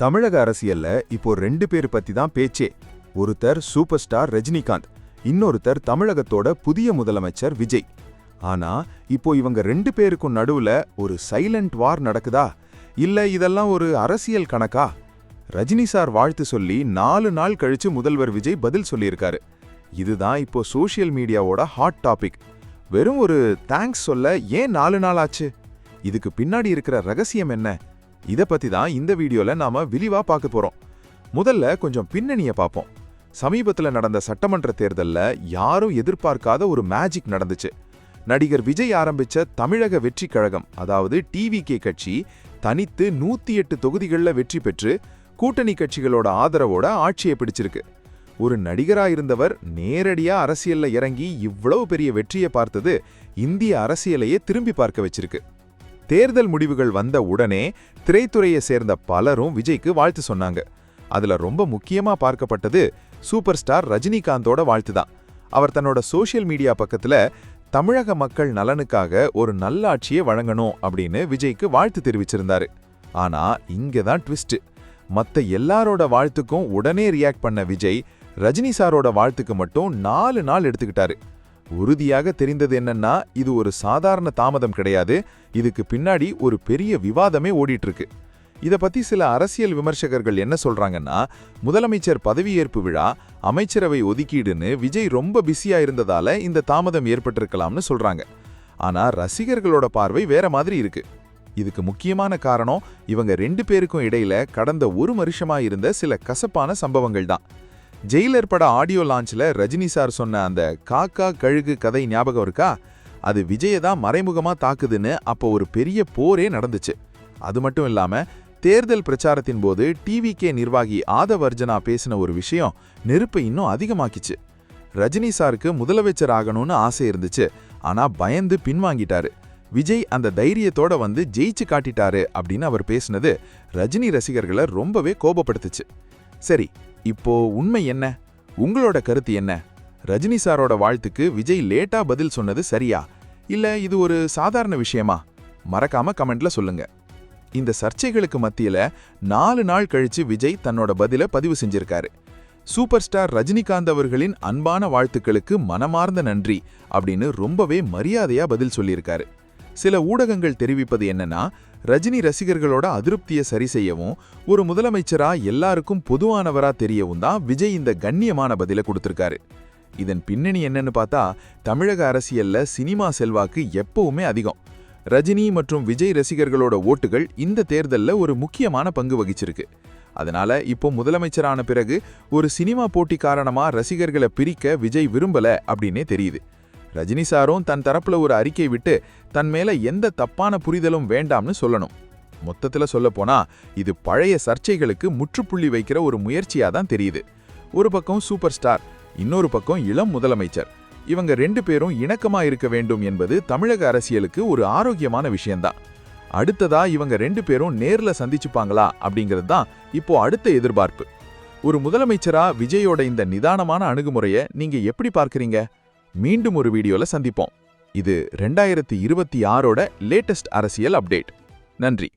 தமிழக அரசியல்ல இப்போ ரெண்டு பேர் பத்தி தான் பேச்சே. ஒருத்தர் சூப்பர் ஸ்டார் ரஜினிகாந்த், இன்னொருத்தர் தமிழகத்தோட புதிய முதலமைச்சர் விஜய். ஆனா இப்போ இவங்க ரெண்டு பேருக்கும் நடுவுல ஒரு சைலண்ட் வார் நடக்குதா, இல்ல இதெல்லாம் ஒரு அரசியல் கணக்கா? ரஜினி சார் வாழ்த்து சொல்லி 4 நாள் கழிச்சு முதல்வர் விஜய் பதில் சொல்லியிருக்காரு. இதுதான் இப்போ சோஷியல் மீடியாவோட ஹாட் டாபிக். வெறும் ஒரு தேங்க்ஸ் சொல்ல ஏன் 4 நாள் ஆச்சு? இதுக்கு பின்னாடி இருக்கிற ரகசியம் என்ன? இத பத்தி தான் இந்த வீடியோல நாம விரிவா பார்க்க போறோம். முதல்ல கொஞ்சம் பின்னணிய பார்ப்போம். சமீபத்துல நடந்த சட்டமன்ற தேர்தல்ல யாரும் எதிர்பார்க்காத ஒரு மேஜிக் நடந்துச்சு. நடிகர் விஜய் ஆரம்பிச்ச தமிழக வெற்றி கழகம், அதாவது டிவிகே கட்சி, தனித்து 108 தொகுதிகளில் வெற்றி பெற்று கூட்டணி கட்சிகளோட ஆதரவோட ஆட்சியை பிடிச்சிருக்கு. ஒரு நடிகரா இருந்தவர் நேரடியா அரசியல்ல இறங்கி இவ்வளவு பெரிய வெற்றியை பார்த்தது இந்திய அரசியலையே திரும்பி பார்க்க வச்சிருக்கு. தேர்தல் முடிவுகள் வந்த உடனே திரைத்துறையை சேர்ந்த பலரும் விஜய்க்கு வாழ்த்து சொன்னாங்க. அதுல ரொம்ப முக்கியமா பார்க்கப்பட்டது சூப்பர் ஸ்டார் ரஜினிகாந்தோட வாழ்த்து தான். அவர் தன்னோட சோஷியல் மீடியா பக்கத்துல தமிழக மக்கள் நலனுக்காக ஒரு நல்ல ஆட்சியை வழங்கணும் அப்படின்னு விஜய்க்கு வாழ்த்து தெரிவிச்சிருந்தாரு. ஆனா இங்க தான் ட்விஸ்ட். மத்த எல்லாரோட வாழ்த்துக்கும் உடனே ரியாக்ட் பண்ண விஜய் ரஜினி சாரோட வாழ்த்துக்கு மட்டும் 4 நாள் எடுத்துக்கிட்டாரு. உறுதியாக தெரிந்தது என்னன்னா, இது ஒரு சாதாரண தாமதம் கிடையாது, இதுக்கு பின்னாடி ஒரு பெரிய விவாதமே ஓடிட்டு இருக்கு. இத பத்தி சில அரசியல் விமர்சகர்கள் என்ன சொல்றாங்கன்னா, முதலமைச்சர் பதவியேற்பு விழா, அமைச்சரவை ஒதுக்கீடுன்னு விஜய் ரொம்ப பிஸியா இருந்ததால இந்த தாமதம் ஏற்பட்டிருக்கலாம்னு சொல்றாங்க. ஆனா ரசிகர்களோட பார்வை வேற மாதிரி இருக்கு. இதுக்கு முக்கியமான காரணம் இவங்க ரெண்டு பேருக்கும் இடையில கடந்த 1 வருஷமா இருந்த சில கசப்பான சம்பவங்கள் தான். ஜெயிலர் பட ஆடியோ லான்ச்ல ரஜினி சார் சொன்ன அந்த காக்கா கழுகு கதை ஞாபகம் இருக்கா? அது விஜயை தான் மறைமுகமா தாக்குதுன்னு அப்போ ஒரு பெரிய போரே நடந்துச்சு. அது மட்டும் இல்லாம தேர்தல் பிரச்சாரத்தின் போது டிவிகே நிர்வாகி ஆதவ் அர்ஜுனா பேசின ஒரு விஷயம் நெருப்பை இன்னும் அதிகமாக்கிச்சு. ரஜினி சாருக்கு முதலமைச்சர் ஆகணும்னு ஆசை இருந்துச்சு, ஆனா பயந்து பின்வாங்கிட்டாரு. விஜய் அந்த தைரியத்தோட வந்து ஜெயிச்சு காட்டிட்டாரு அப்படின்னு அவர் பேசினது ரஜினி ரசிகர்களை ரொம்பவே கோபப்படுத்துச்சு. சரி, இப்போ உண்மை என்ன? உங்களோட கருத்து என்ன? ரஜினி சாரோட வாழ்த்துக்கு விஜய் லேட்டா பதில் சொன்னது சரியா, இல்ல இது ஒரு சாதாரண விஷயமா? மறக்காம கமெண்ட்ல சொல்லுங்க. இந்த சர்ச்சைகளுக்கு மத்தியில 4 நாள் கழிச்சு விஜய் தன்னோட பதில பதிவு செஞ்சிருக்காரு. சூப்பர் ஸ்டார் ரஜினிகாந்த் அவர்களின் அன்பான வாழ்த்துக்களுக்கு மனமார்ந்த நன்றி அப்படின்னு ரொம்பவே மரியாதையா பதில் சொல்லியிருக்காரு. சில ஊடகங்கள் தெரிவிப்பது என்னன்னா, ரஜினி ரசிகர்களோட அதிருப்தியை சரி செய்யவும் ஒரு முதலமைச்சரா எல்லாருக்கும் பொதுவானவரா தெரியவும் தான் விஜய் இந்த கண்ணியமான பதில கொடுத்திருக்காரு. இதன் பின்னணி என்னன்னு பார்த்தா, தமிழக அரசியல்ல சினிமா செல்வாக்கு எப்பவுமே அதிகம். ரஜினி மற்றும் விஜய் ரசிகர்களோட ஓட்டுகள் இந்த தேர்தல்ல ஒரு முக்கியமான பங்கு வகிச்சிருக்கு. அதனால இப்போ முதலமைச்சரான பிறகு ஒரு சினிமா போட்டி காரணமா ரசிகர்களை பிரிக்க விஜய் விரும்பல அப்படின்னே தெரியுது. ரஜினி சாரும் தன் தரப்புல ஒரு அறிக்கை விட்டு தன் மேல எந்த தப்பான புரிதலும் வேண்டாம்னு சொல்லணும். மொத்தத்துல சொல்ல போனா இது பழைய சர்ச்சைகளுக்கு முற்றுப்புள்ளி வைக்கிற ஒரு முயற்சியா தான் தெரியுது. ஒரு பக்கம் சூப்பர் ஸ்டார், இன்னொரு பக்கம் இளம் முதலமைச்சர். இவங்க ரெண்டு பேரும் இணக்கமா இருக்க வேண்டும் என்பது தமிழக அரசியலுக்கு ஒரு ஆரோக்கியமான விஷயம்தான். அடுத்ததா இவங்க ரெண்டு பேரும் நேர்ல சந்திச்சுப்பாங்களா அப்படிங்கிறது தான் இப்போ அடுத்த எதிர்பார்ப்பு. ஒரு முதலமைச்சரா விஜயோட இந்த நிதானமான அணுகுமுறையை நீங்க எப்படி பார்க்கறீங்க? மீண்டும் ஒரு வீடியோல சந்திப்போம். இது 2026ஓட லேட்டஸ்ட் அரசியல் அப்டேட். நன்றி.